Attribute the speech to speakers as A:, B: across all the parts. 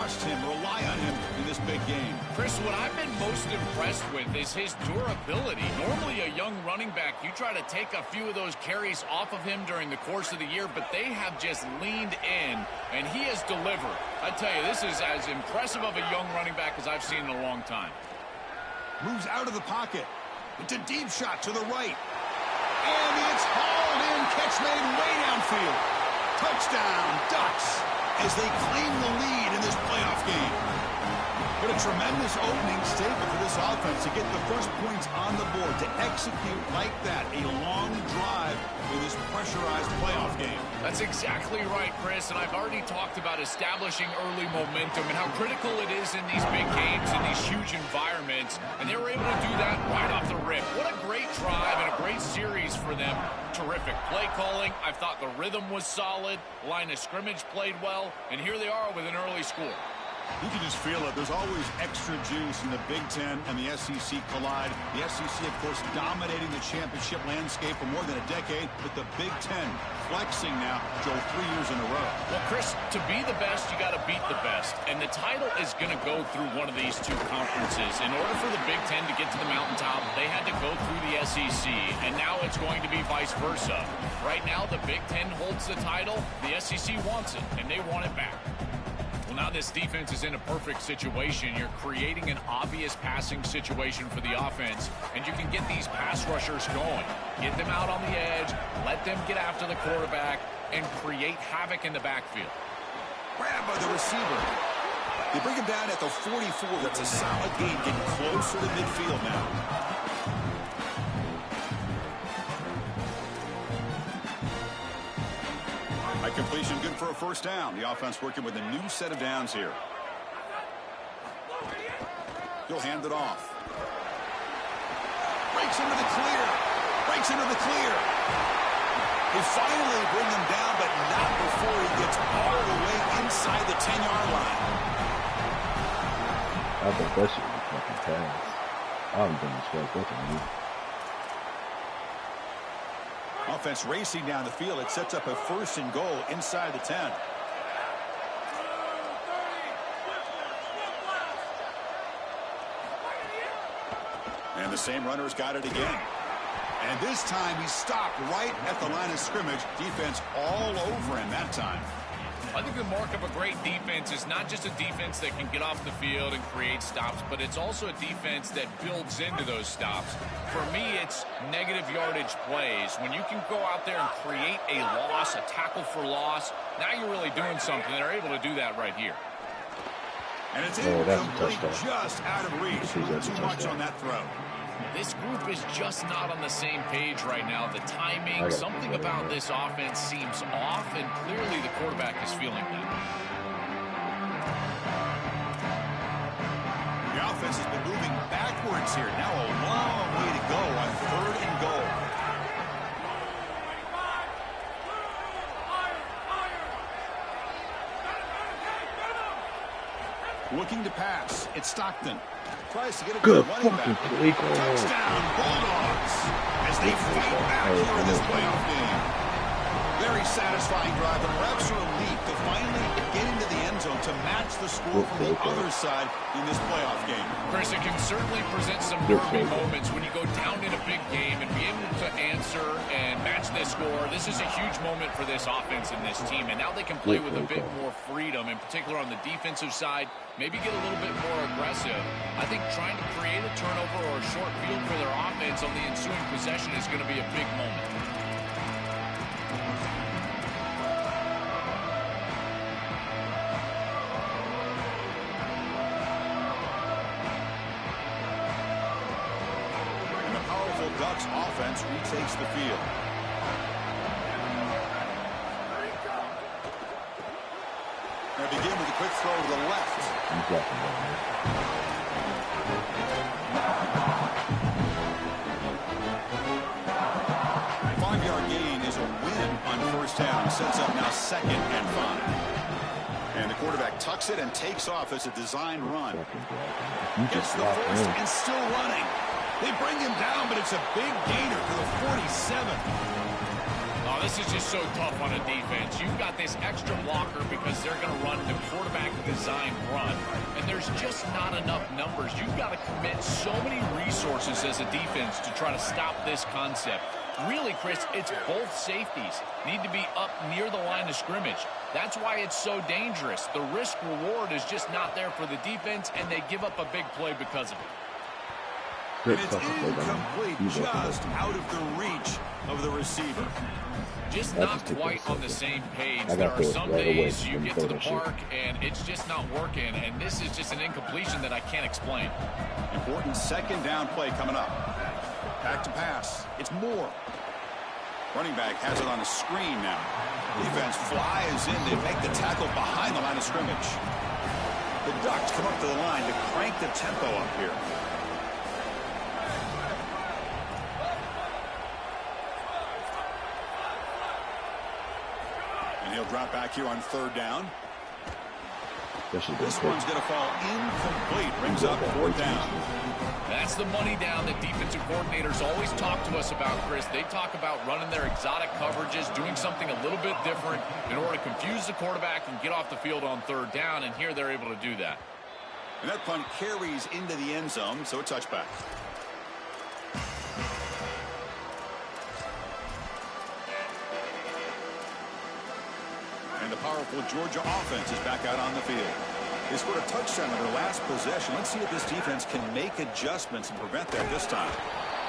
A: trust him, rely on him in this big game.
B: Chris, what I've been most impressed with is his durability. Normally a young running back, you try to take a few of those carries off of him during the course of the year, but they have just leaned in, and he has delivered. I tell you, this is as impressive of a young running back as I've seen in a long time.
A: Moves out of the pocket. It's a deep shot to the right. And it's hauled in. Catch made way downfield. Touchdown, Ducks, as they claim the lead in this playoff game. But a tremendous opening statement for this offense to get the first points on the board, to execute like that, a long drive in this pressurized playoff game.
B: That's exactly right, Chris, and I've already talked about establishing early momentum and how critical it is in these big games, in these huge environments, and they were able to do that right off the rip. What a great drive and a great series for them. Terrific play calling. I thought the rhythm was solid, line of scrimmage played well, and here they are with an early score.
A: You can just feel it. There's always extra juice in the Big Ten and the SEC collide. The SEC, of course, dominating the championship landscape for more than a decade, but the Big Ten flexing now, Joe, 3 years in a row.
B: Well, Chris, to be the best, you got to beat the best, and the title is going to go through one of these two conferences. In order for the Big Ten to get to the mountaintop, they had to go through the SEC, and now it's going to be vice versa. Right now, the Big Ten holds the title. The SEC wants it, and they want it back. Now this defense is in a perfect situation. You're creating an obvious passing situation for the offense, and you can get these pass rushers going. Get them out on the edge, let them get after the quarterback, and create havoc in the backfield.
A: Grabbed by the receiver. They bring him down at the 44. That's a solid gain, getting closer to midfield now. Completion good for a first down. The offense working with a new set of downs here. He'll hand it off. Breaks into the clear. Breaks into the clear. They finally bring him down, but not before he gets all the way inside the 10-yard line.
C: I think that should be fucking pass. I haven't been straight with him.
A: Offense racing down the field. It sets up a first and goal inside the 10. And the same runner's got it again. And this time he stopped right at the line of scrimmage. Defense all over him that time.
B: I think the mark of a great defense is not just a defense that can get off the field and create stops, but it's also a defense that builds into those stops. For me, it's negative yardage plays. When you can go out there and create a loss, a tackle for loss, now you're really doing something. They're able to do that right here.
A: And it's incomplete, just out of reach. Too much on that throw.
B: This group is just not on the same page right now. The timing, something about this offense seems off, and clearly the quarterback is feeling that.
A: The offense has been moving backwards here. Now a long way to go on 3rd and goal. Looking to pass. It's Stockton. Tries to get it to the running back. Touchdown, Bulldogs, as they fight back here in this playoff game. Very satisfying drive. The refs are elite to finally get into the end zone to match the score from the other side in this playoff game.
B: Chris, it can certainly present some nervy moments when you go down in a big game and be able to answer and match this score. This is a huge moment for this offense and this team, and now they can play with a bit more freedom, in particular on the defensive side, maybe get a little bit more aggressive. I think trying to create a turnover or a short field for their offense on the ensuing possession is going to be a big moment.
A: Ducks offense retakes the field. They begin with a quick throw to the left. 5-yard gain is a win on first down. Sets up now 2nd and 5. And the quarterback tucks it and takes off as a design run. Gets the first and still running. They bring him down, but it's a big gainer to the 47.
B: Oh, this is just so tough on a defense. You've got this extra blocker because they're going to run the quarterback design run, and there's just not enough numbers. You've got to commit so many resources as a defense to try to stop this concept. Really, Chris, it's both safeties need to be up near the line of scrimmage. That's why it's so dangerous. The risk-reward is just not there for the defense, and they give up a big play because of it.
A: And it's incomplete, just out of the reach of the receiver.
B: Just not quite on the same page. There are some days you get to the park and it's just not working, and this is just an incompletion that I can't explain.
A: Important second down play coming up. Back to pass. It's Moore. Running back has it on a screen now. Defense flies in. They make the tackle behind the line of scrimmage. The Ducks come up to the line to crank the tempo up here. And he'll drop back here on third down. This one's going to fall incomplete. Brings up fourth down.
B: That's the money down that defensive coordinators always talk to us about, Chris. They talk about running their exotic coverages, doing something a little bit different in order to confuse the quarterback and get off the field on third down, and here they're able to do that.
A: And that punt carries into the end zone, so a touchback. And the powerful Georgia offense is back out on the field. They scored a touchdown on their last possession. Let's see if this defense can make adjustments and prevent that this time.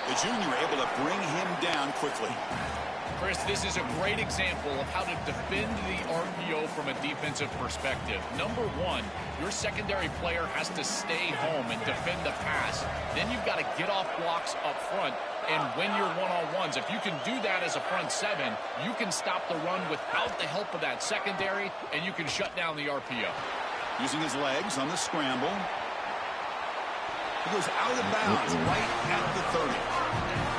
A: The junior able to bring him down quickly.
B: Chris, this is a great example of how to defend the RPO from a defensive perspective. Number one, your secondary player has to stay home and defend the pass. Then you've got to get off blocks up front and win your one-on-ones. If you can do that as a front seven, you can stop the run without the help of that secondary, and you can shut down the RPO.
A: Using his legs on the scramble. He goes out of bounds right at the 30.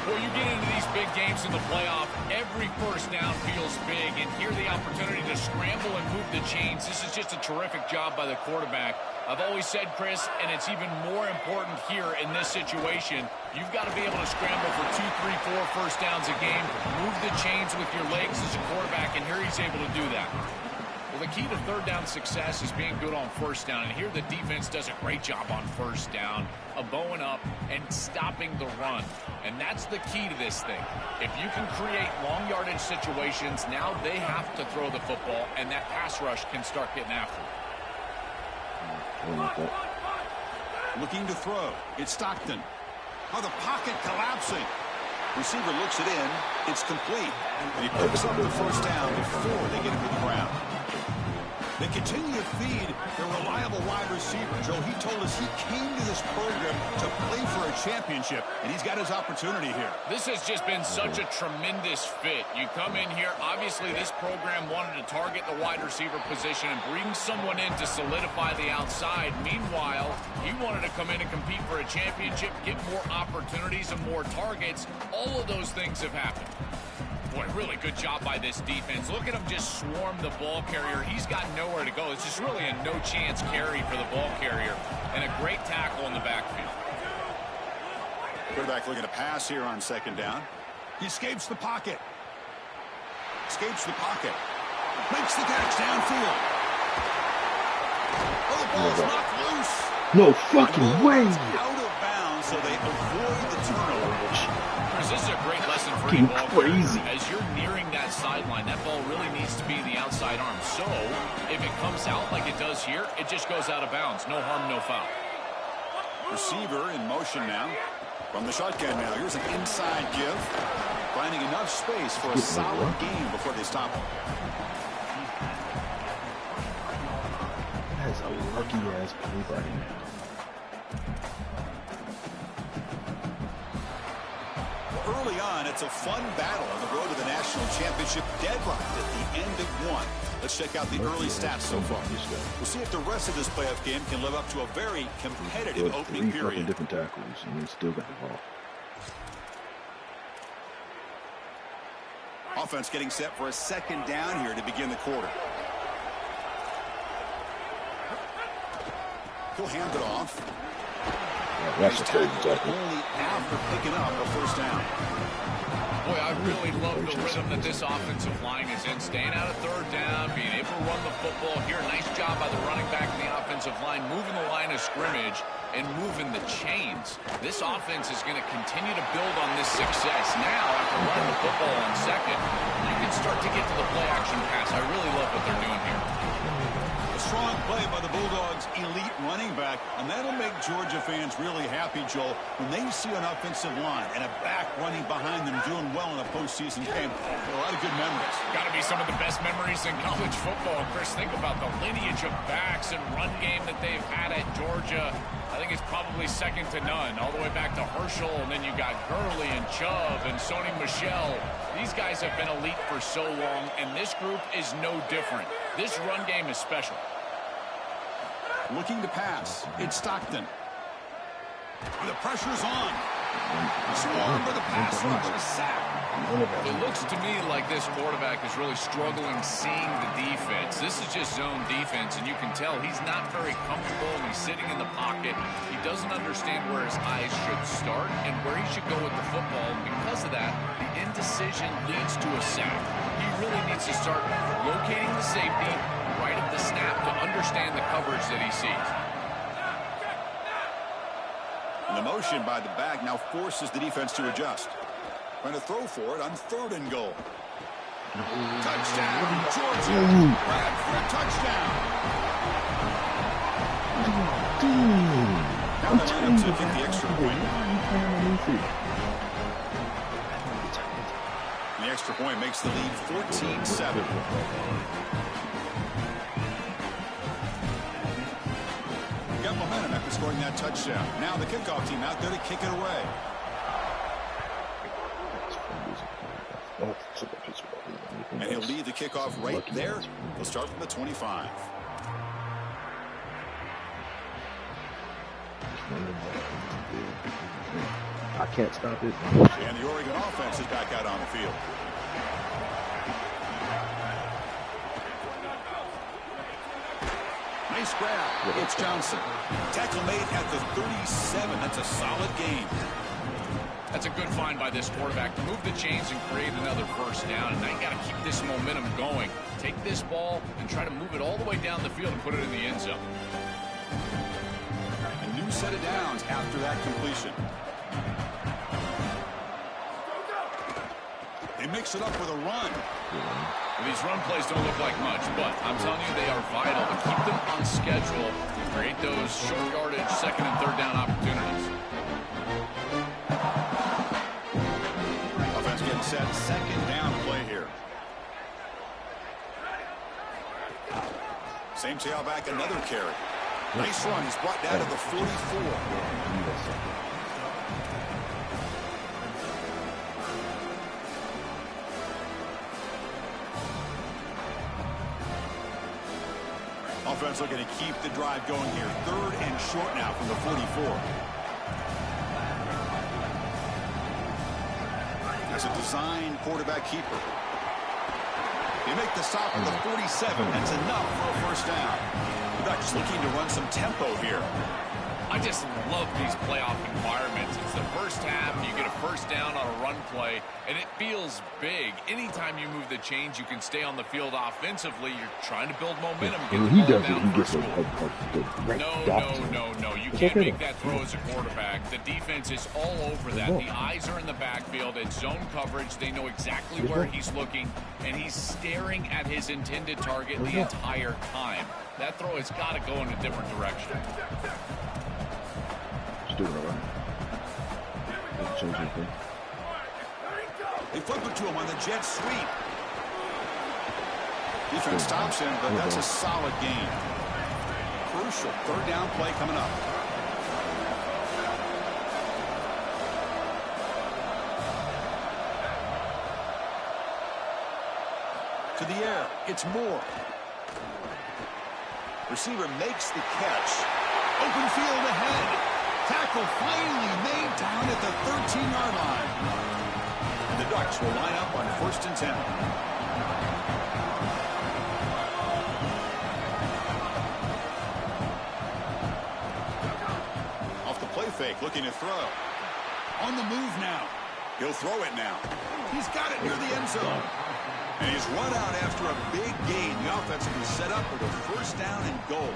B: Well, you get into these big games in the playoff, every first down feels big, and here the opportunity to scramble and move the chains. This is just a terrific job by the quarterback. I've always said, Chris, and it's even more important here in this situation, you've got to be able to scramble for 2, 3, 4 first downs a game, move the chains with your legs as a quarterback, and here he's able to do that. Well, the key to third down success is being good on first down, and here the defense does a great job on first down, bowing up and stopping the run. And that's the key to this thing. If you can create long yardage situations, now they have to throw the football, and that pass rush can start getting after it.
A: Looking to throw. It's Stockton. Oh, the pocket collapsing. Receiver looks it in. It's complete. And he picks up the first down before they get him to the ground. They continue to feed their reliable wide receiver. Joe, he told us he came to this program to play for a championship, and he's got his opportunity here.
B: This has just been such a tremendous fit. You come in here, obviously this program wanted to target the wide receiver position and bring someone in to solidify the outside. Meanwhile, he wanted to come in and compete for a championship, get more opportunities and more targets. All of those things have happened. Boy, really good job by this defense. Look at him just swarm the ball carrier. He's got nowhere to go. It's just really a no-chance carry for the ball carrier. And a great tackle in the backfield.
A: Quarterback looking to pass here on second down. He escapes the pocket. Escapes the pocket. Makes the catch downfield. Oh, the ball's knocked loose.
C: No fucking way.
A: Out of bounds, so they avoid the turnover.
B: This is a great lesson for you, ball crazy. As you're nearing that sideline, that ball really needs to be in the outside arm. So, if it comes out like it does here, it just goes out of bounds. No harm, no foul.
A: Receiver in motion now. From the shotgun now. Here's an inside give. Finding enough space for a solid game before they stop him.
C: That's a lucky-ass play by him.
A: Early on, it's a fun battle on the road to the national championship, deadlocked at the end of one. Let's check out the early stats so far. We'll see if the rest of this playoff game can live up to a very competitive opening period.
C: Different tackles, and they still got the ball.
A: Offense getting set for a second down here to begin the quarter. He'll hand it off.
C: That's
A: He's
C: a crazy
A: tackled
C: tackle.
A: only after picking up a first down.
B: Boy, I really love the rhythm that this offensive line is in. Staying out of third down, being able to run the football here. Nice job by the running back and the offensive line, moving the line of scrimmage and moving the chains. This offense is going to continue to build on this success. Now, after running the football on second, you can start to get to the play-action pass. I really love what they're doing here.
A: A strong play by the Bulldogs' elite running back, and that'll make Georgia fans really happy, Joel, when they see an offensive line and a back running behind them doing well in a postseason game. A lot of good memories.
B: Got to be some of the best memories in college football. Chris, think about the lineage of backs and run game that they've had at Georgia. I think it's probably second to none, all the way back to Herschel, and then you got Gurley and Chubb and Sony Michel. These guys have been elite for so long, and this group is no different. This run game is special.
A: Looking to pass. It's Stockton. The pressure's on. Swarmed by the pass rush. A sack.
B: It looks to me like this quarterback is really struggling seeing the defense. This is just zone defense, and you can tell he's not very comfortable, and he's sitting in the pocket. He doesn't understand where his eyes should start and where he should go with the football. And because of that, the indecision leads to a sack. He really needs to start locating the safety right at the snap to understand the coverage that he sees.
A: And the motion by the back now forces the defense to adjust. Trying to throw for it on 3rd and goal. Touchdown, Georgia. Grab for a touchdown. Now the lineup to kick the extra point. The extra point makes the lead 14-7. Got momentum after scoring that touchdown. Now the kickoff team out there to kick it away. And he'll lead the kickoff right there. He'll start from the 25.
C: I can't stop it.
A: And the Oregon offense is back out on the field. Nice grab. It's Johnson. Tackle made at the 37. That's a solid gain.
B: That's a good find by this quarterback to move the chains and create another first down. And now you got to keep this momentum going. Take this ball and try to move it all the way down the field and put it in the end zone.
A: A new set of downs after that completion. They mix it up with a run.
B: Well, these run plays don't look like much, but I'm telling you they are vital to keep them on schedule to create those short yardage 2nd and 3rd down opportunities.
A: Offense getting set. 2nd down play here. Same tailback, another carry. Nice run. He's brought down to the 44. Offense looking to keep the drive going here. 3rd and short now from the 44. As a design quarterback keeper. They make the stop at the 47. That's enough for a first down. The Ducks looking to run some tempo here.
B: I just love these playoff environments. It's the first half, you get a first down on a run play, and it feels big. Anytime you move the chains, you can stay on the field offensively. You're trying to build momentum.
C: When he does it, he gets a
B: No. You can't make that throw as a quarterback. The defense is all over that. The eyes are in the backfield. It's zone coverage. They know exactly where he's looking, and he's staring at his intended target the entire time. That throw has got to go in a different direction.
C: Doing it right. Doesn't change anything.
A: They flip it to him on the jet sweep. Defense stops him, but that's a solid gain. Crucial 3rd down play coming up. To the air, it's Moore. Receiver makes the catch. Open field ahead. Tackle finally made down at the 13-yard line. And the Ducks will line up on 1st and 10. Off the play fake, looking to throw. On the move now. He'll throw it now. He's got it near the end zone. And he's run out after a big gain. The offense will be set up with a first down and goal.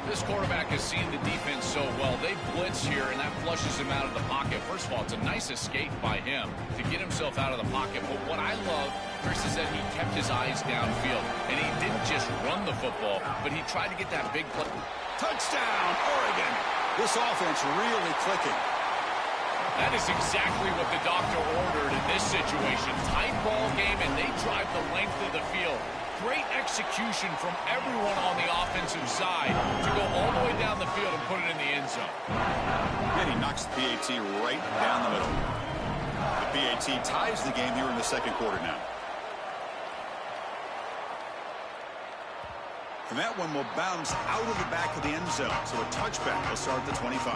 B: This quarterback has seen the defense so well. They blitz here, and that flushes him out of the pocket. First of all, it's a nice escape by him to get himself out of the pocket. But what I love, Chris, is that he kept his eyes downfield. And he didn't just run the football, but he tried to get that big play.
A: Touchdown, Oregon. This offense really clicking.
B: That is exactly what the doctor ordered in this situation. Tight ball game, and they drive the length of the field. Great execution from everyone on the offensive side to go all the way down the field and put it in the end zone.
A: And he knocks the PAT right down the middle. The PAT ties the game here in the second quarter now. And that one will bounce out of the back of the end zone. So a touchback will start at the 25.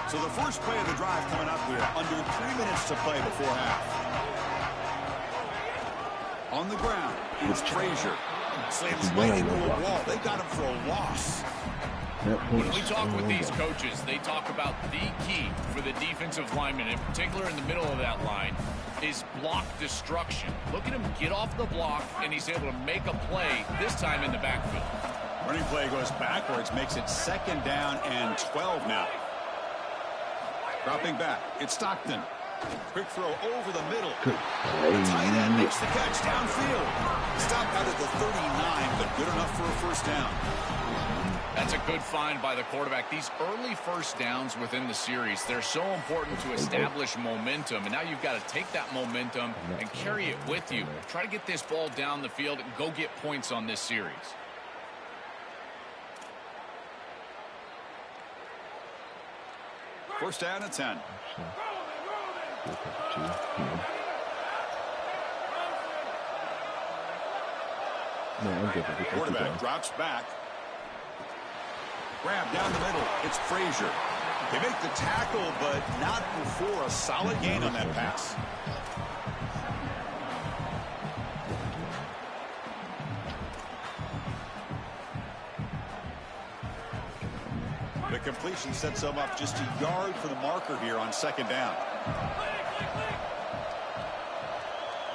A: So the first play of the drive coming up here, under 3 minutes to play before half. On the ground, it's Frazier. Slams right into a wall. They got him for a loss.
B: When we talk with these coaches, they talk about the key for the defensive lineman, in particular in the middle of that line, is block destruction. Look at him get off the block, and he's able to make a play, this time in the backfield.
A: Running play goes backwards, makes it second down and 12 now. Dropping back, it's Stockton. Quick throw over the middle. The tight end makes the catch downfield. Stopped out at the 39, but good enough for a first down.
B: That's a good find by the quarterback. These early first downs within the series, they're so important to establish momentum. And now you've got to take that momentum and carry it with you. Try to get this ball down the field and go get points on this series.
A: First down at 10. Quarterback drops back. Grab down the middle. It's Frazier. They make the tackle, but not before a solid gain on that pass. The completion sets them up just a yard for the marker here on second down.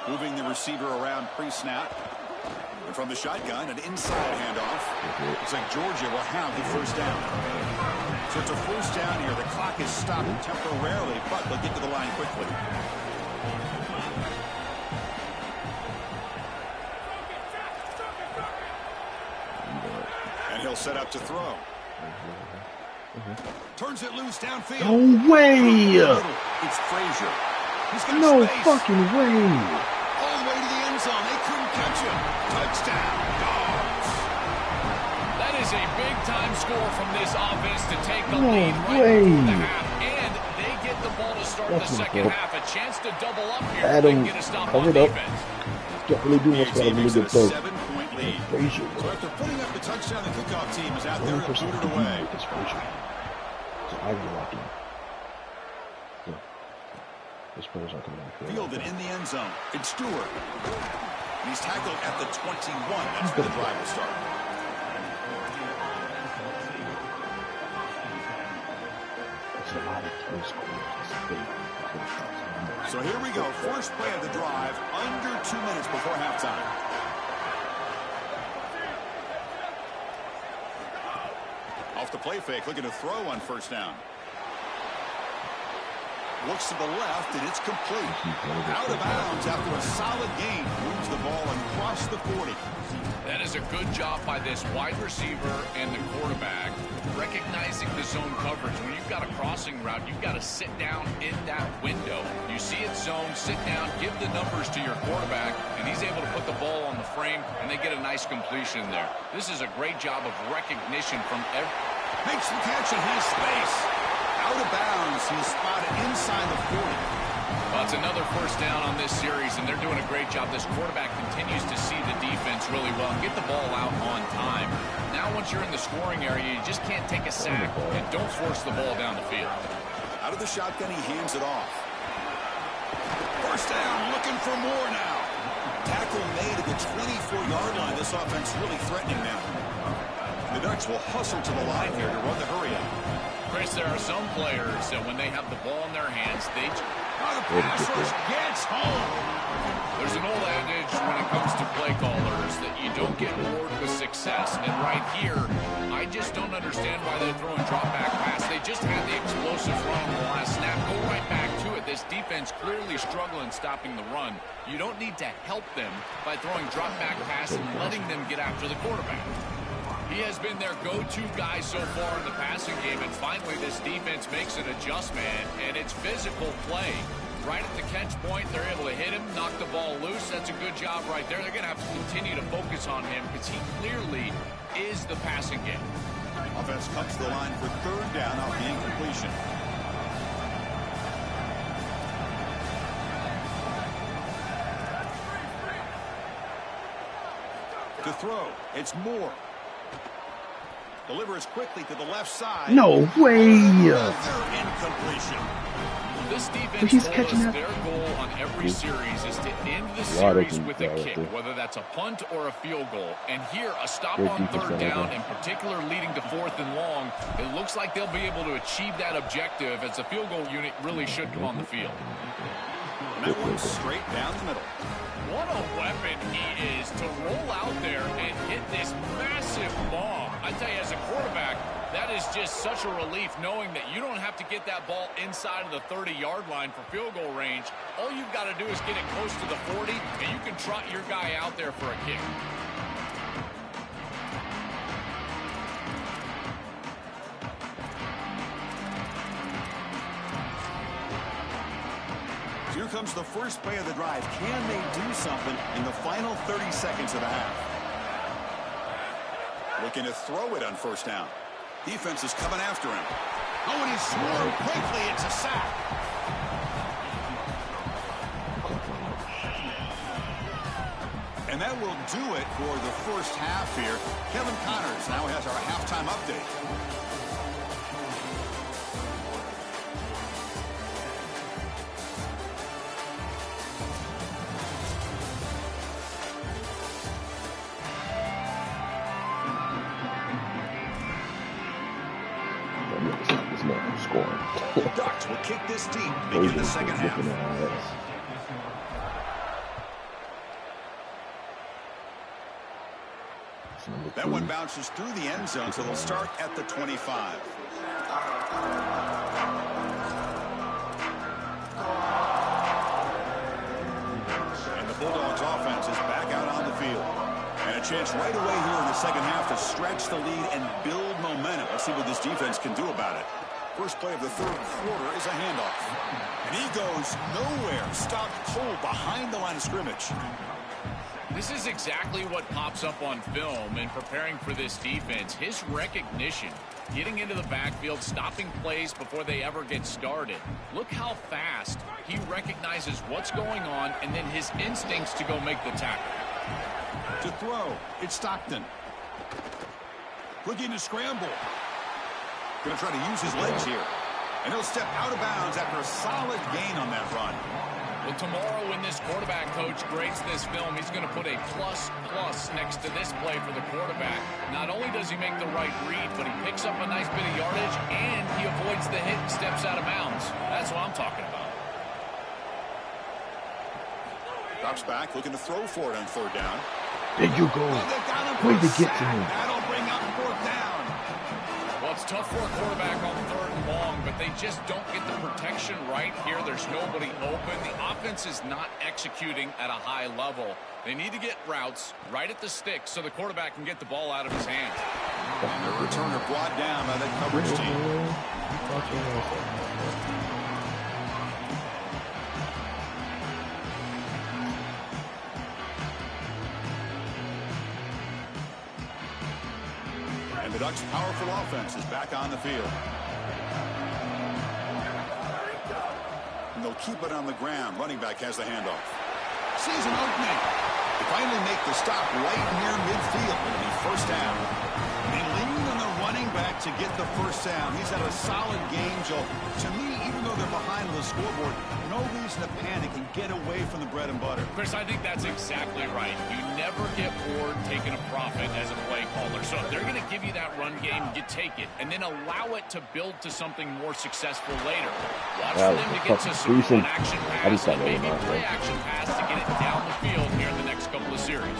A: Moving the receiver around pre-snap. And from the shotgun, an inside handoff. Looks like Georgia will have the first down. So it's a first down here. The clock is stopped temporarily, but they'll get to the line quickly. And he'll set up to throw. Turns it loose downfield.
C: No way!
A: It's Frazier. He's got
C: no
A: space.
C: fucking way!
A: All the way to the end zone. They couldn't catch him. Touchdown, Dogs.
B: That is a big-time score from this offense to take the
C: No
B: lead right
C: way.
B: before the half. And they get the ball to start the second half. A chance to double up here.
C: Adam,
B: They get a stop on
C: covered up.
B: defense.
C: Can't really do much. Got a really good play.
A: 7-point lead.
C: Frazier,
A: So after putting up the touchdown, the kickoff team is out there to
C: 100%
A: put it away.
C: with this Frazier. So I will lock in. Yeah. This player's not coming out.
A: Fielded in the end zone. It's Stewart. He's tackled at the 21. That's where the drive will start.
C: It's a lot of close quarters. It's a big close shots.
A: So here we go. First play of the drive. Under 2 minutes before halftime. Off the play fake. Looking to throw on first down. Looks to the left, and it's complete. Out of bounds after a solid gain. Moves the ball and across the 40.
B: That is a good job by this wide receiver and the quarterback recognizing the zone coverage. When you've got a crossing route, you've got to sit down in that window. You see it zone, sit down, give the numbers to your quarterback, and he's able to put the ball on the frame, and they get a nice completion there. This is a great job of recognition from every...
A: Makes the catch and has space. Out of bounds. He's spotted inside the 40.
B: Well, it's another first down on this series, and they're doing a great job. This quarterback continues to see the defense really well and get the ball out on time. Now, once you're in the scoring area, you just can't take a sack and don't force the ball down the field.
A: Out of the shotgun, he hands it off. First down, looking for more now. Tackle made at the 24-yard line. This offense really threatening now. The Ducks will hustle to the line here to run the hurry up.
B: Chris, there are some players that when they have the ball in their hands, they...
A: The pass rush gets home.
B: There's an old adage when it comes to play callers that you don't get bored with success. And right here, I just don't understand why they're throwing drop-back pass. They just had the explosive run on the last snap. Go right back to it. This defense clearly struggling stopping the run. You don't need to help them by throwing drop-back pass and letting them get after the quarterback. He has been their go-to guy so far in the passing game, and finally this defense makes an adjustment, and it's physical play. Right at the catch point, they're able to hit him, knock the ball loose. That's a good job right there. They're going to have to continue to focus on him because he clearly is the passing game.
A: Offense comes to the line for third down off the incompletion. To throw, it's Moore. Delivers quickly to the left side.
C: No way!
A: Incompletion.
B: This defense told us their goal on every series is to end the series with a kick, whether that's a punt or a field goal. And here, a stop on third down, in particular leading to 4th and long, it looks like they'll be able to achieve that objective as the field goal unit really should come on the field.
A: And that one's straight down the middle.
B: What a weapon he is to roll out there and hit this massive bomb. I tell you, as a quarterback, that is just such a relief knowing that you don't have to get that ball inside of the 30-yard line for field goal range. All you've got to do is get it close to the 40, and you can trot your guy out there for a kick.
A: Here comes the first play of the drive. Can they do something in the final 30 seconds of the half? Looking to throw it on first down. Defense is coming after him. Oh, and he's swarmed quickly. It's a sack. And that will do it for the first half here. Kevin Connors now has our halftime update. Ducks will kick this deep, begin the second half. That one bounces through the end zone, so they'll start at the 25. And the Bulldogs offense is back out on the field. And a chance right away here in the second half to stretch the lead and build momentum. Let's see what this defense can do about it. First play of the third quarter is a handoff. And he goes nowhere. Stopped cold behind the line of scrimmage.
B: This is exactly what pops up on film in preparing for this defense. His recognition, getting into the backfield, stopping plays before they ever get started. Look how fast he recognizes what's going on and then his instincts to go make the tackle.
A: To throw, it's Stockton. Looking to scramble. Going to try to use his legs here. And he'll step out of bounds after a solid gain on that run.
B: Well, tomorrow when this quarterback coach grades this film, he's going to put a plus next to this play for the quarterback. Not only does he make the right read, but he picks up a nice bit of yardage, and he avoids the hit and steps out of bounds. That's what I'm talking about.
A: Drops back, looking to throw for it on third down.
C: There you go. Way to get to him.
A: That'll bring up fourth down.
B: Well, it's tough for a quarterback on third and long, but they just don't get the protection right here. There's nobody open. The offense is not executing at a high level. They need to get routes right at the stick so the quarterback can get the ball out of his hands.
A: And the returner brought down by that coverage team. And the Ducks' powerful offense is back on the field. And they'll keep it on the ground. Running back has the handoff. Sees an opening. They finally make the stop right near midfield. It'll be first down. They lean on the running back to get the first down. He's had a solid game, Joe. To me, even though they're behind on the scoreboard, no reason to panic and get away from the bread and butter.
B: Chris, I think that's exactly right. You never get bored taking a profit as a play caller. So if they're going to give you that run game, you take it, and then allow it to build to something more successful later. Watch for them to get to some run-action pass and maybe play-action pass to get it down the field here in the next couple of series.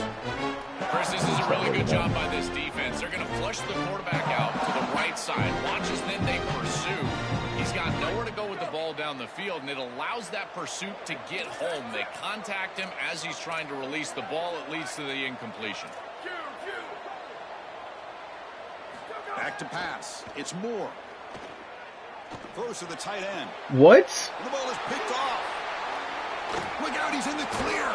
B: Chris, this is a really good job by this defense. They're going to flush the quarterback out to the right side. Watch as then they pursue. He's got nowhere to go with the ball down the field, and it allows that pursuit to get home. They contact him as he's trying to release the ball. It leads to the incompletion.
A: Back to pass. It's Moore. Throws to the tight end.
C: What?
A: And the ball is picked off. Look out, he's in the clear.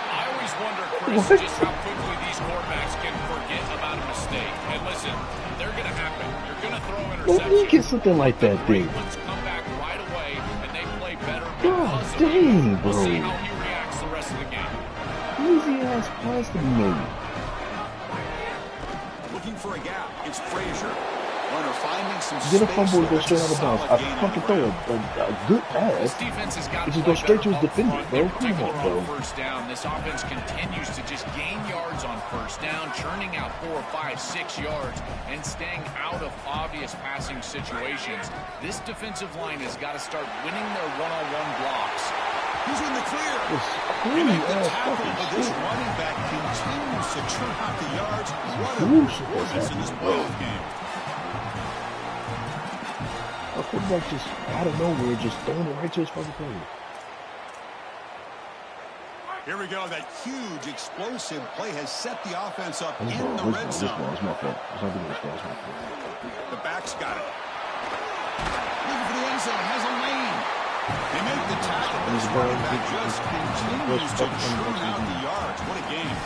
B: I always wonder, Chris, just how quickly these quarterbacks can forget about a mistake. And listen, they're going to happen. You're going to throw interceptions.
C: Let me get something like that, dude.
B: Ones come back right away, and they play better
C: God
B: because
C: dang,
B: of it.
C: bro.
B: We'll see how he reacts the rest of the game.
C: Easy ass pass to be made.
A: Looking for a gap. It's Frazier. Runner finding some
C: Get a
A: space.
C: fumble to go straight out of
A: Solid
C: bounds. I
A: gain on
C: fucking
A: the
C: throw
A: ground.
C: a good
B: This
C: pass.
B: defense has got
C: It
B: to
C: just goes straight to his
B: play better
C: defender,
B: up
C: bro.
B: front,
C: Come
B: in
C: on,
B: particular
C: bro.
B: on first down. This offense continues to just gain yards on first down, churning out 4, 5, 6 yards, and staying out of obvious passing situations. This defensive line has got to start winning their one-on-one blocks.
A: He's in the clear.
C: It's
A: They make the
C: crazy ass
A: tackle,
C: fucking
A: but this
C: shit.
A: running back continues to churn out the yards. What a
C: Bullshit
A: performance in this
C: that's
A: playoff game.
C: A quarterback just out of nowhere, just throwing it right to his fucking player.
A: Here we go. That huge, explosive play has set the offense up
C: This
A: in
C: ball,
A: the
C: this
A: red
C: ball, this
A: zone.
C: ball. It's my fault. It's not good. It's my fault.
A: The back's got it. Looking for the end zone. Has a lane. They make the tackle, but this running back just continues to churn out the yards. What a game.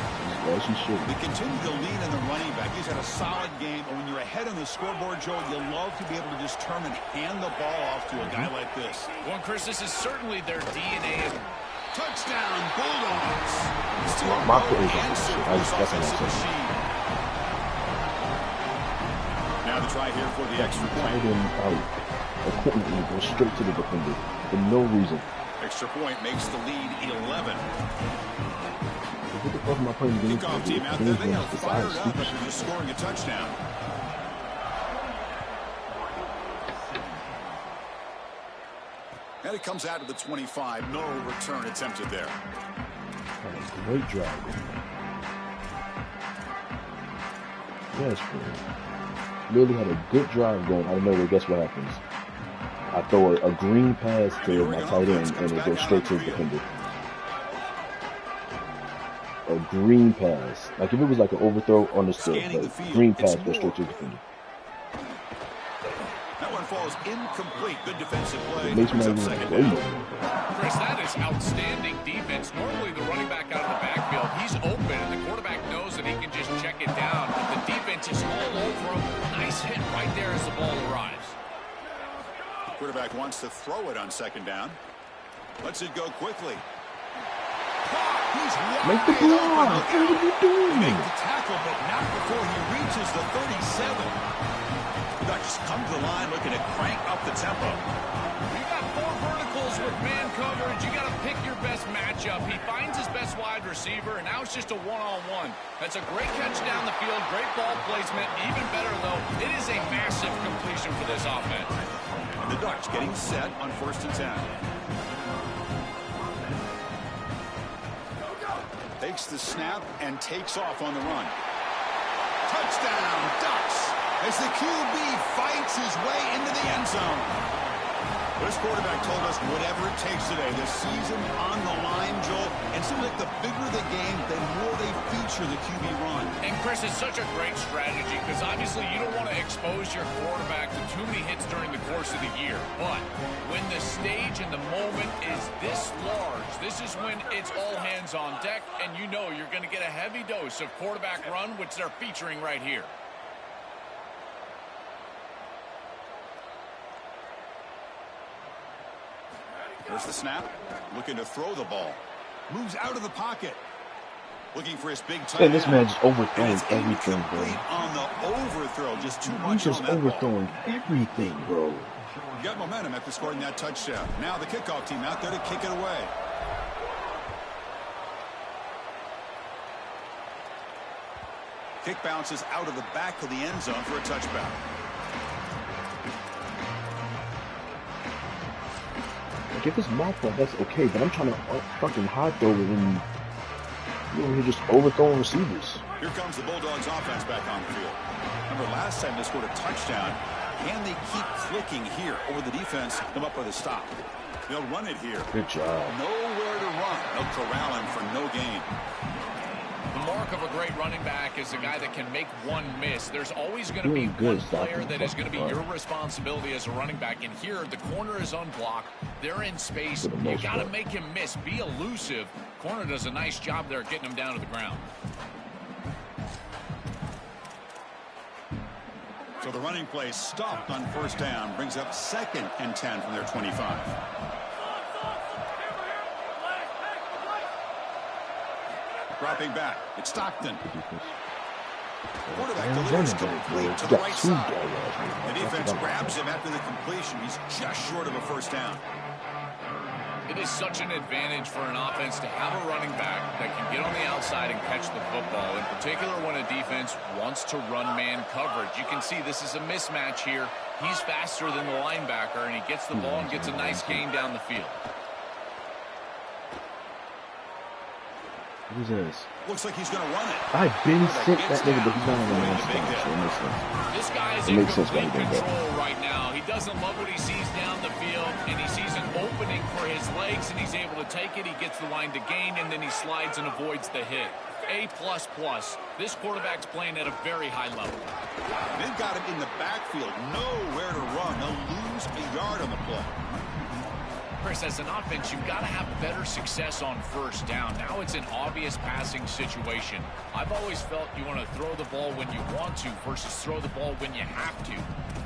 C: Yes, he should.
A: They continue to lean in the running back. He's had a solid game. And when you're ahead on the scoreboard, Joe, you love to be able to just turn and hand the ball off to a guy like this.
B: Well, Chris, this is certainly their DNA.
A: Touchdown, Bulldogs. Still
C: My
A: no
C: foot is on
A: answer
C: this shit.
A: for this
C: That's what I'm
A: offensive
C: saying.
A: machine. Now the try here for the extra
C: Tight
A: point.
C: end out. Equipment goes straight to the defender for no reason.
A: Extra point makes the lead 11.
C: What the fuck am I playing the game for?
A: Kickoff team out there, they are fired up after just scoring a touchdown. And it comes out to the 25. No return attempted there.
C: Had a great drive. Yes, bro. Literally had a good drive going. I don't know. Guess what happens? I throw a green pass to my tight end, and it goes straight to the defender. A green pass. Like if it was like an overthrow, understood. But green pass goes straight to the defender.
A: That one falls incomplete. Good defensive play.
C: It makes me
A: Brings up
C: even
A: second
C: crazy.
A: down.
B: Chris, that is outstanding defense. Normally the running back out of the backfield, he's open, and the quarterback knows that he can just check it down. But the defense is all over him. Nice hit right there as the ball arrives.
A: Quarterback wants to throw it on second down. Lets it go quickly. He's
C: Make the
A: wide
C: block.
A: open.
C: What are you doing?
A: Make the tackle, but not before he reaches the 37. The Ducks come to the line looking to crank up the tempo.
B: You got 4 verticals with man coverage. You got to pick your best matchup. He finds his best wide receiver, and now it's just a one-on-one. That's a great catch down the field, great ball placement. Even better, though, it is a massive completion for this offense.
A: And the Ducks getting set on 1st and 10. Takes the snap and takes off on the run. Touchdown, Ducks, as the QB fights his way into the end zone. This quarterback told us whatever it takes today. The season on the line, Joel. And seems like the bigger the game, the more they feature the QB run.
B: And, Chris, it's such a great strategy because obviously you don't want to expose your quarterback to too many hits during the course of the year. But when the stage and the moment is this large, this is when it's all hands on deck, and you know you're going to get a heavy dose of quarterback run, which they're featuring right here.
A: There's the snap. Looking to throw the ball. Moves out of the pocket. Looking for his big tight
C: And this
A: end.
C: man just overthrowing everything, bro.
A: On the overthrow, just too much
C: He's just
A: on that
C: overthrowing
A: ball.
C: everything, bro.
A: You got momentum after scoring that touchdown. Now the kickoff team out there to kick it away. Kick bounces out of the back of the end zone for a touchback.
C: Like, if it's my fault, that's okay, but I'm trying to fucking high throw it and you're just overthrowing receivers.
A: Here comes the Bulldogs offense back on the field. Remember last time they scored a touchdown. Can they keep clicking here, or will the defense come up with a stop? They'll run it here.
C: Good job.
A: Nowhere to run. They'll corral him for no gain.
B: The mark of a great running back is a guy that can make one miss. There's always going to be one player that is going to be your responsibility as a running back. And here, the corner is unblocked. They're in space. You got to make him miss. Be elusive. Corner does a nice job there getting him down to the ground.
A: So the running play stopped on first down. Brings up 2nd and 10 from their 25. Dropping back. It's Stockton. Quarterback delivers complete to the right side. The defense grabs him after the completion. He's just short of a first down.
B: It is such an advantage for an offense to have a running back that can get on the outside and catch the football, in particular when a defense wants to run man coverage. You can see this is a mismatch here. He's faster than the linebacker, and he gets the ball and gets a nice gain down the field.
C: Who's this?
A: Looks like he's going to run it.
C: I've been sent that nigga, but he's not on the run stop, so
B: This guy is in complete control right now. He doesn't love what he sees down the field, and he sees an opening for his legs, and he's able to take it. He gets the line to gain, and then he slides and avoids the hit. A++. This quarterback's playing at a very high level.
A: They've got him in the backfield. Nowhere to run. They'll lose a yard on the play.
B: Chris, as an offense, you've got to have better success on first down. Now it's an obvious passing situation. I've always felt you want to throw the ball when you want to versus throw the ball when you have to.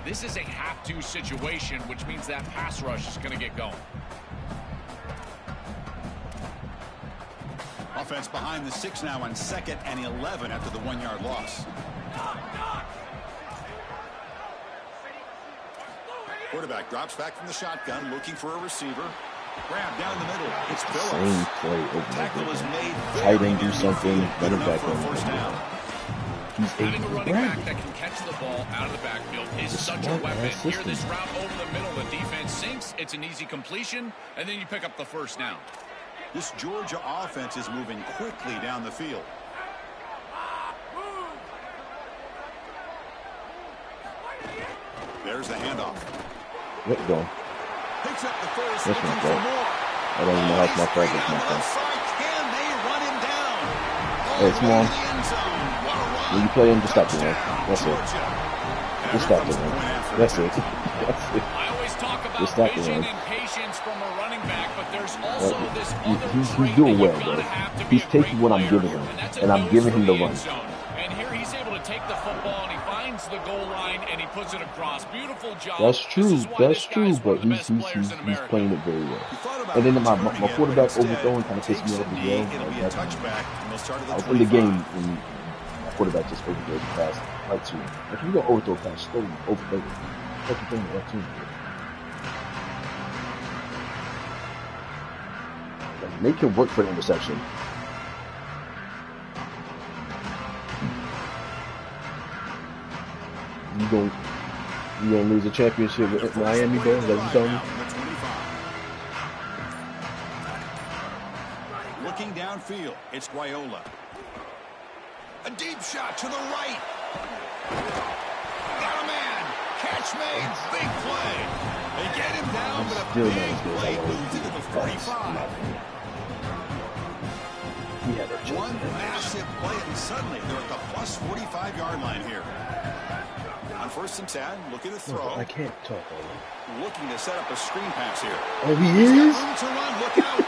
B: This is a have-to situation, which means that pass rush is going to get going.
A: Offense behind the 6 now on 2nd and 11 after the 1-yard loss. Quarterback drops back from the shotgun, looking for a receiver. Grab down the middle. It's Phillips.
C: Same play over
A: Tackle is made.
C: Tight end do something. Better back
A: for a first down.
C: He's
B: Having a
C: able to
B: running
C: grab
B: back
C: it.
B: that can catch the ball out of the backfield is such a weapon. Here, this route over the middle, the defense sinks. It's an easy completion, and then you pick up the first down.
A: This Georgia offense is moving quickly down the field. There's the handoff.
C: Let go.
A: Picks up the first.
C: That's my fault. I don't even know how it's my fault. It's my fault.
A: Can they run him down?
C: Hey, it's long. When you play him, just stop the run. That's it. Just stop the run. That's it. That's it.
B: I always talk
C: Just
B: about
C: stop the
B: vision
C: run.
B: and patience from a running back, but there's also this other
C: He's
B: trait
C: doing
B: that
C: well,
B: you've
C: bro.
B: got to have to be
C: He's
B: a
C: taking
B: great
C: what I'm
B: player,
C: giving him,
B: that's a
C: and I'm
B: nose
C: giving
B: for
C: him the
B: end
C: run.
B: zone. And here he's able to take the football, and he finds the goal line, and he puts it across. Beautiful job.
C: That's true. That's true, but
B: he's
C: he's playing it very well. And then my quarterback overthrowing kind of pissed me off as well. Like, I was in the game when my quarterback just overthrew the pass right to him. If you go overthrow pass, slowly overthrow it. That's the thing right to him. Like, make him work for the interception. You gonna lose a championship with Miami, bro? Is that what you're telling me?
A: Looking downfield, it's Guayola. A deep shot to the right. Got a man. Catch made. Big play. They get him down, but a big play moves into the 45.
C: He had a
A: One massive play, and suddenly they're at the plus 45-yard line here. On 1st and 10, looking to throw.
C: I can't talk all that.
A: Looking to set up a screen pass here.
C: Oh, he
A: He's
C: is?
A: got room to run. Look out.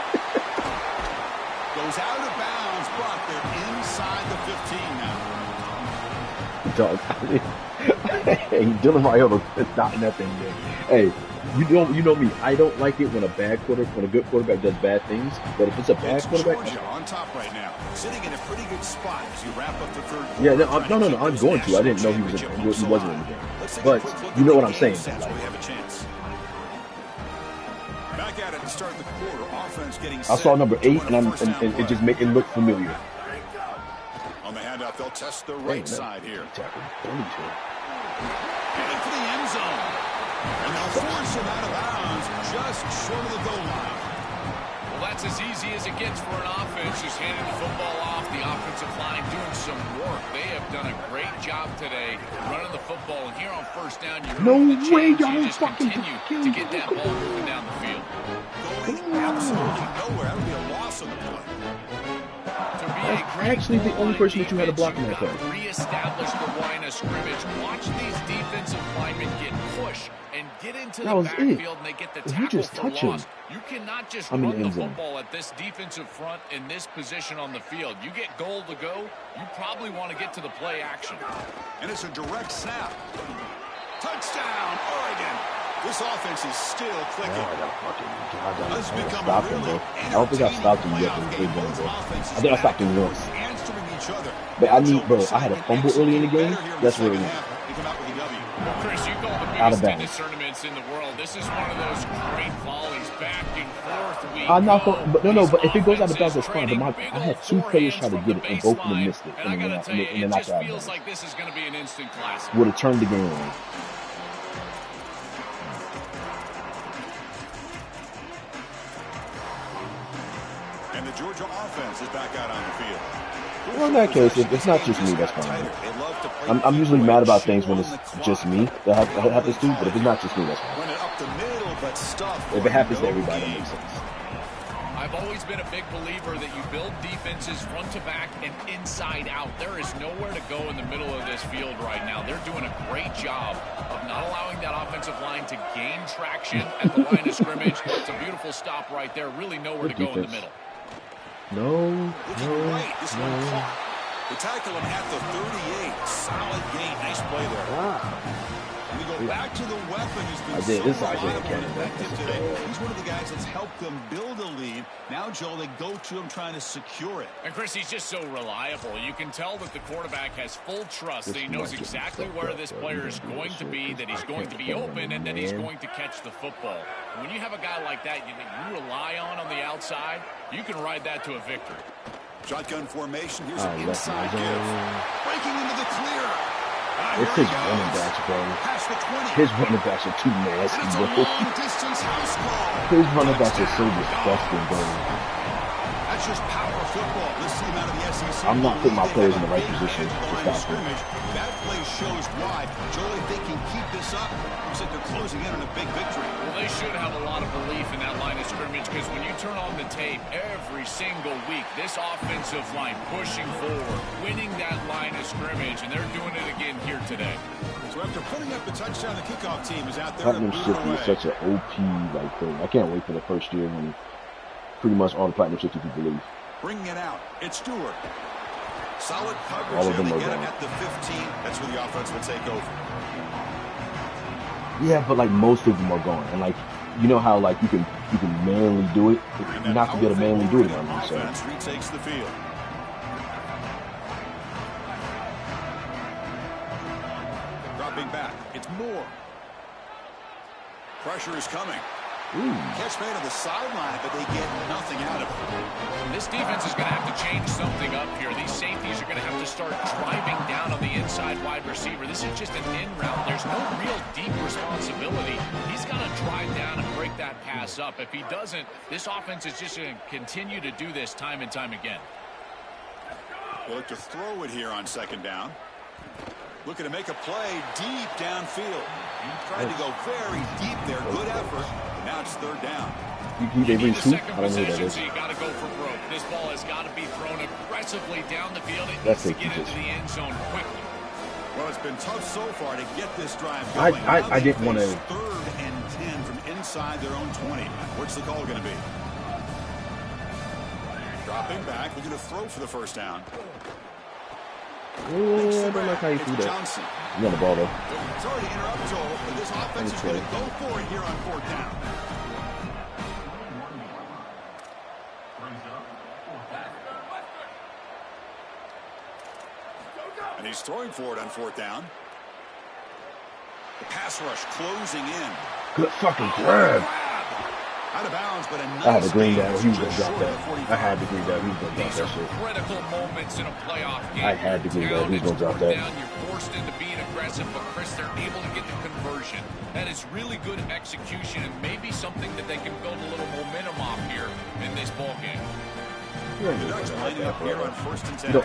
A: Goes out of bounds, but they're inside the 15 now.
C: Dog, Hey, Dylan Raiola is not in that thing, man. Hey, you know me. I don't like it when a good quarterback does bad things. But if it's a bad quarterback,
A: Georgia on top right now, sitting in a pretty good spot as you wrap up the third quarter.
C: yeah, no, I'm going to. I didn't know he wasn't in the game. But you know what I'm saying.
A: Like, we have a chance. Back at it to start the quarter. Offense getting set.
C: I saw number 8, and it just made it look familiar.
A: On the handoff, they'll test the right side here.
C: Heading
A: for the end zone. And they'll force him out of bounds just short of the goal line.
B: Well, that's as easy as it gets for an offense. Just handing the football off. The offensive line doing some work. They have done a great job today running the football. And here on first down, you just continue to get that ball moving down the field.
A: Going absolutely nowhere. That would be a loss on the play.
C: Actually, the only person that you had to block in that play.
B: Reestablish the line of scrimmage. Watch these defensive linemen get pushed and get into the backfield, and they get the tackle for loss. You cannot just run the football at this defensive front in this position on the field. You get goal to go, you probably want to get to the play action.
A: And it's a direct snap. Touchdown, Oregon. This offense is still clicking.
C: I don't think I stopped him yet. I think I stopped him once. But I had a fumble early in the game. That's really nice.
B: Chris, you call the biggest tennis tournaments in the world. This is one of those great volleys back and forth.
C: But if it goes out of bounds, that's fine. But I had 2 players try to get it, and both of them missed it.
B: And I gotta tell you, it just feels like this is going to be an instant classic.
C: Would have turned the game around.
A: And the Georgia offense is back out on the field.
C: Well, in that case, if it's not just me, that's fine. I'm usually mad about things when it's just me that happens to, but if it's not just me, that's fine. If it happens to everybody, that makes sense.
B: I've always been a big believer that you build defenses front to back and inside out. There is nowhere to go in the middle of this field right now. They're doing a great job of not allowing that offensive line to gain traction at the line of scrimmage. It's a beautiful stop right there. Really nowhere to go in the middle.
C: No.
A: They tackle him at the 38. Solid gain. Nice play there. We go back to the weapon who's been so reliable and effective today. He's one of the guys that's helped them build a lead. Now, Joel, they go to him trying to secure it.
B: And, Chris, he's just so reliable. You can tell that the quarterback has full trust. That he knows exactly where this player is going to be, that he's going to be open, and that he's going to catch the football. When you have a guy like that you rely on the outside, you can ride that to a victory.
A: Shotgun formation. Here's an inside give. Breaking into the clear.
C: It's his running backs, bro. His running backs are too nasty, bro. His running backs are so disgusting, bro.
A: That's just power football. This team out of the SEC.
C: I'm not putting my players in the right position to stop them.
A: That play shows why. Joel, if they can keep this up, looks like they're closing in on a big victory.
B: Well, they should have a lot of belief in that line of scrimmage because when you turn on the tape every single week, this offensive line pushing forward, winning that line of scrimmage, and they're doing it again here today.
A: So after putting up the touchdown, the kickoff team is out there.
C: Platinum 60 is such an OP thing. I can't wait for the first year when pretty much all the Platinum 60 people leave.
A: Bringing it out. It's Stewart. Solid coverage.
C: All of them
A: here.
C: are
A: They get
C: gone.
A: him at the 15. That's where the offense will take over.
C: Yeah, but like most of them are gone, and like you know how like you can manually do it. You have to be able to manually do it on them. So
A: Offense retakes the field. Dropping back. It's Moore. Pressure is coming. Catch made on the sideline, but they get nothing out of it.
B: This defense is going to have to change something up here. These safeties are going to have to start driving down on the inside wide receiver. This is just an in route. There's no real deep responsibility. He's got to drive down and break that pass up. If he doesn't, this offense is just going to continue to do this time and time again.
A: We'll look to throw it here on second down. Looking to make a play deep downfield. He tried to go very deep there. Good effort. Now it's third down.
C: they bring 2? I don't know who that is.
B: So you got to go for broke. This ball has got to be thrown aggressively down the field. It
C: That's
B: needs to get into the end zone quickly.
A: Well, it's been tough so far to get this drive going.
C: I didn't want to.
A: Third and 10 from inside their own 20. What's the call going to be? Dropping back. We're going to throw for the first down.
C: Yeah, I don't like how you threw that. You got the ball, though.
A: Sorry to interrupt, Joel, but this offense is going to go for it here on 4th down. And he's throwing for it on 4th down. The pass rush closing in.
C: Good fucking grab.
A: Out of bounds, but a nice
C: I had the green down. He was going to drop that. I had the green down. He was going to drop that shit.
B: Critical moments in a playoff game.
C: I had the green down. He was going to drop that.
B: You're forced into being aggressive, but Chris, they're able to get the conversion. That is really good execution and maybe something that they can build a little momentum off here in this ball game.
C: He don't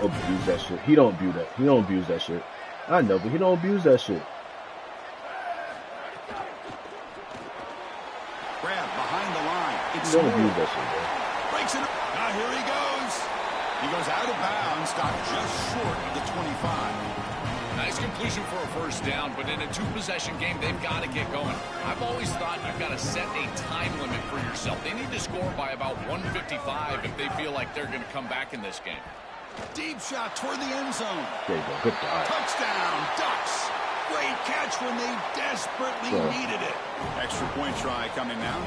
C: abuse that shit. He don't abuse that. He don't abuse that shit. I know, but he don't abuse that shit.
A: Grab behind the line.
C: He don't abuse that shit, bro.
A: Breaks it. Now here he goes. He goes out of bounds, stopped just short of the 25.
B: Nice completion for a first down, but in a two-possession game, they've got to get going. I've always thought you've got to set a time limit for yourself. They need to score by about 155 if they feel like they're going to come back in this game.
A: Deep shot toward the end zone.
C: There you go. Good job.
A: Touchdown, Ducks. Great catch when they desperately needed it. Extra point try coming now.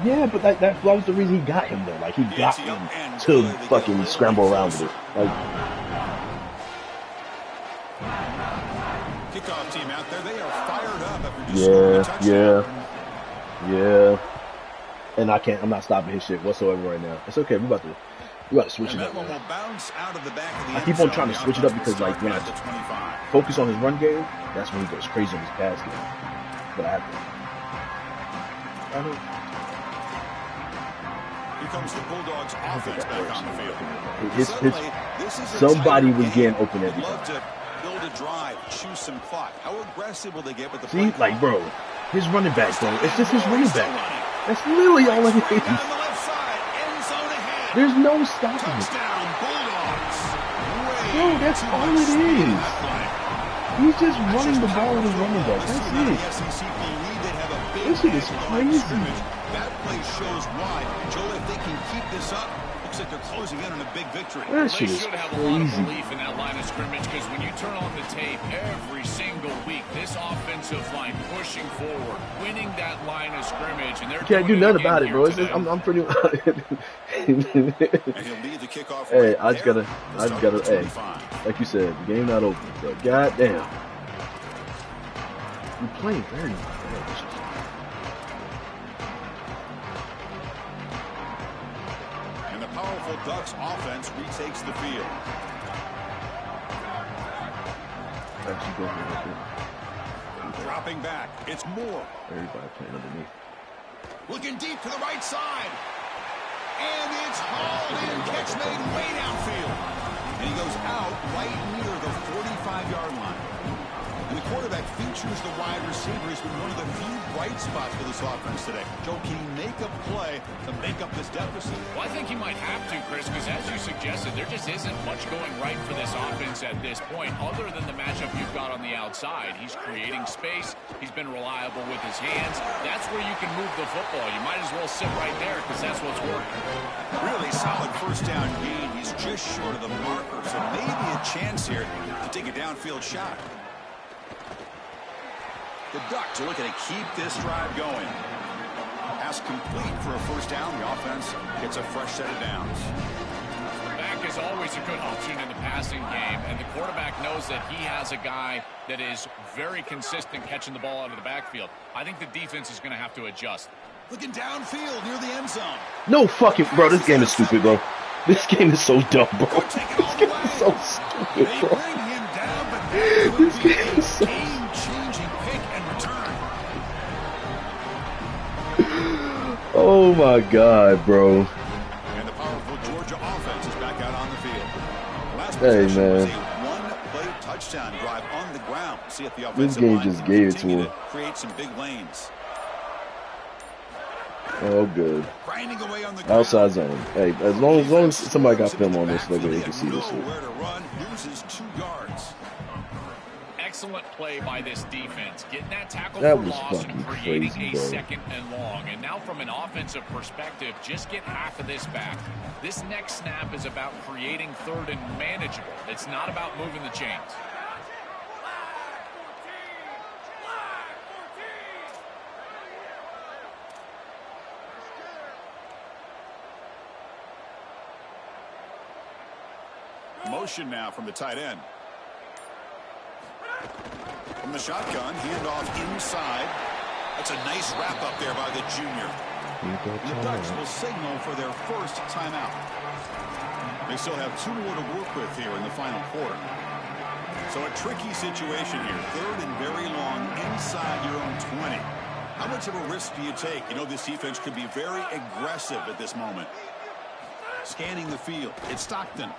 C: Yeah, but that was the reason he got him there. Like, he got him to fucking scramble around with it. Like,
A: kickoff team out there, they are fired up after just scoring a touchdown.
C: Yeah. And I'm not stopping his shit whatsoever right now. It's okay. We about to switch it up.
A: Will bounce out of the back of the
C: I keep on trying to switch it up because, like, when I focus on his run game, that's when he goes crazy on his pass game. But I don't.
A: Here comes the Bulldogs offense back on the field.
C: Somebody was getting open every time.
A: To build a drive, choose some clock. How aggressive will they get with the
C: play? See, like, bro, his running back, bro. It's just his running back. That's literally all it is. There's no stopping it. Bro, that's all it is. He's just running the ball with his running back. That's it. This shit is crazy.
A: That play shows why. Joe, if they can keep this up, looks like they're closing in on a big victory.
C: That shit is
B: crazy. They should have a lot of belief in that line of scrimmage because when you turn on the tape every single week, this offensive line pushing forward, winning that line of scrimmage, and they're
C: can't do nothing about it, bro. I'm pretty.
A: And he'll lead the kickoff.
C: Hey, I just gotta. Hey, like you said, the game not over, bro. Goddamn, you playing very well.
A: Powerful Ducks offense retakes the field. Dropping back. It's Moore.
C: Everybody playing underneath.
A: Looking deep to the right side. And it's hauled in. Catch made way downfield. And he goes out right near the 45-yard line. And the quarterback features the wide receiver. He's been one of the few bright spots for this offense today. Joe, can he make a play to make up this deficit?
B: Well, I think he might have to, Chris, because as you suggested, there just isn't much going right for this offense at this point, other than the matchup you've got on the outside. He's creating space. He's been reliable with his hands. That's where you can move the football. You might as well sit right there because that's what's working.
A: Really solid first down gain. He's just short of the marker, so maybe a chance here to take a downfield shot. The Ducks are looking to keep this drive going. Pass complete for a first down. The offense gets a fresh set of downs.
B: The back is always a good option in the passing game, and the quarterback knows that he has a guy that is very consistent catching the ball out of the backfield. I think the defense is going to have to adjust.
A: Looking downfield near the end zone.
C: No fucking, bro, this game is stupid, bro. This game is so dumb, bro. This game is so stupid, bro. This game is so Oh my God, bro.
A: And the powerful Georgia offense is back out on the field. Last
C: hey man,
A: one-play touchdown drive on the ground. See if the
C: this game just gave it to him.
A: Create some big lanes.
C: Oh good.
A: Grinding away on the
C: outside zone. Hey, as long as somebody got film on this, they can see this shit.
A: Where to run, loses 2 yards.
B: excellent play by this defense, getting that tackle
C: That
B: for
C: was
B: loss and
C: fucking
B: creating
C: crazy,
B: a
C: bro.
B: second and long. And now from an offensive perspective, just get half of this back. This next snap is about creating third and manageable. It's not about moving the chains.
A: Motion now from the tight end. From the shotgun, handoff inside. That's a nice wrap up there by the junior. The Ducks will signal for their first timeout. They still have 2 more to work with here in the final quarter. So a tricky situation here. Third and very long inside your own 20. How much of a risk do you take? You know this defense could be very aggressive at this moment. Scanning the field. It's Stockton.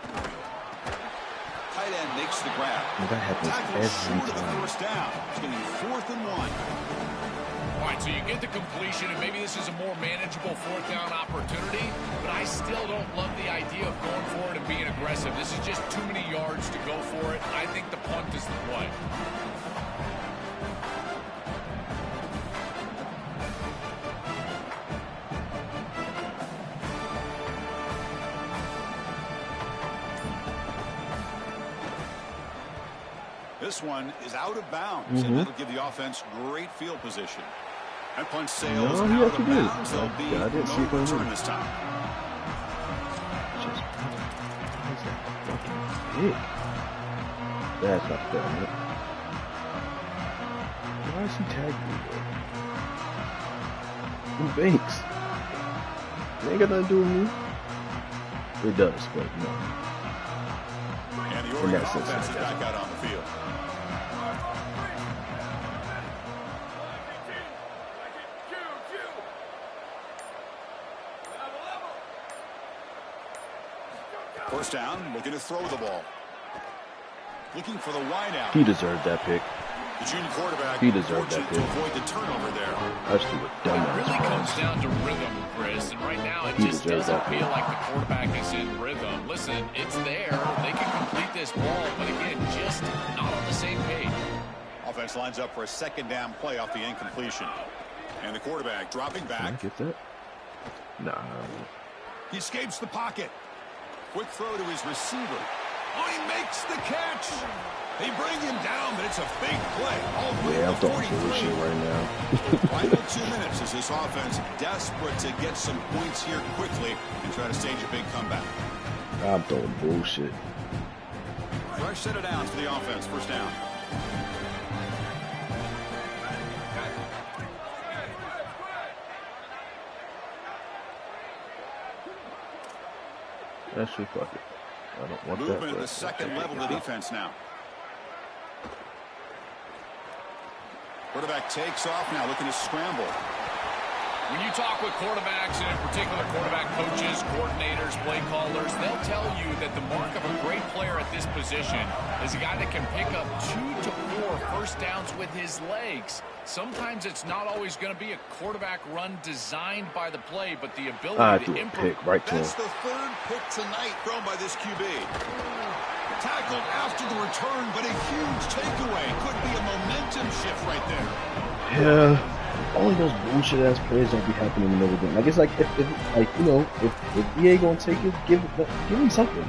A: Tight end makes the grab.
C: That happens
A: Tackle short of the
C: every
A: first down. It's going to be 4th and 1.
B: All right, so you get the completion, and maybe this is a more manageable 4th down opportunity, but I still don't love the idea of going for it and being aggressive. This is just too many yards to go for it. I think the punt is the play.
A: This one is out of bounds, and that'll give the offense great field position. That punt sails out of bounds. There'll be no return this time.
C: That's not fair, man. Why is he tagging me, bro? Banks. It ain't got nothing to do with me. It does, but no.
A: And the Oregon offense is back out on the field. First down, looking to throw the ball. Looking for the wide out.
C: He deserved that pick.
A: The junior quarterback,
C: he deserved that pick.
A: To avoid the turnover there.
C: That's too dumbass.
B: It really comes down to rhythm, Chris. And right now, it just doesn't feel like the quarterback is in rhythm. Listen, it's there. They can complete this ball, but again, just not on the same page.
A: Offense lines up for a 2nd down play off the incompletion. And the quarterback dropping back.
C: Can I get that? Nah.
A: He escapes the pocket. Quick throw to his receiver. Oh, he makes the catch. They bring him down, but it's a big play. All the way to 43
C: right now.
A: Final 2 minutes as this offense desperate to get some points here quickly and try to stage a big comeback.
C: I'm throwing bullshit.
A: Fresh set of downs for the offense. First down.
C: That's your fuck it. I don't want
A: Movement
C: that.
A: Movement at the second level of the defense now. Quarterback takes off now, looking to scramble.
B: When you talk with quarterbacks, and in particular quarterback coaches, coordinators, play callers, they'll tell you that the mark of a great player at this position is a guy that can pick up 2 to 4 first downs with his legs. Sometimes it's not always going to be a quarterback run designed by the play, but the ability to improve.
A: That's the 3rd pick tonight thrown by this QB. Tackled after the return, but a huge takeaway. Could be a momentum shift right there.
C: Yeah. Only those bullshit ass plays don't be happening in the middle of the game. Like it's like if like you know if EA gonna take it, give me something.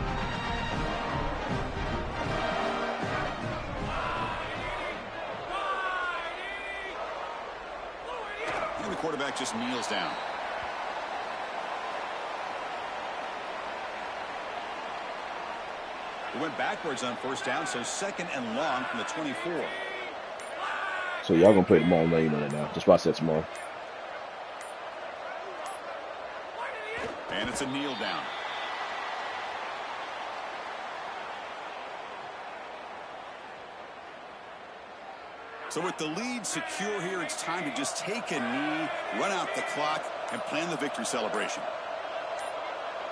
A: And the quarterback just kneels down. He went backwards on first down, so 2nd and long from the 24.
C: So y'all gonna play tomorrow night, you know that now. Just watch that tomorrow.
A: And it's a kneel down. So with the lead secure here, it's time to just take a knee, run out the clock, and plan the victory celebration.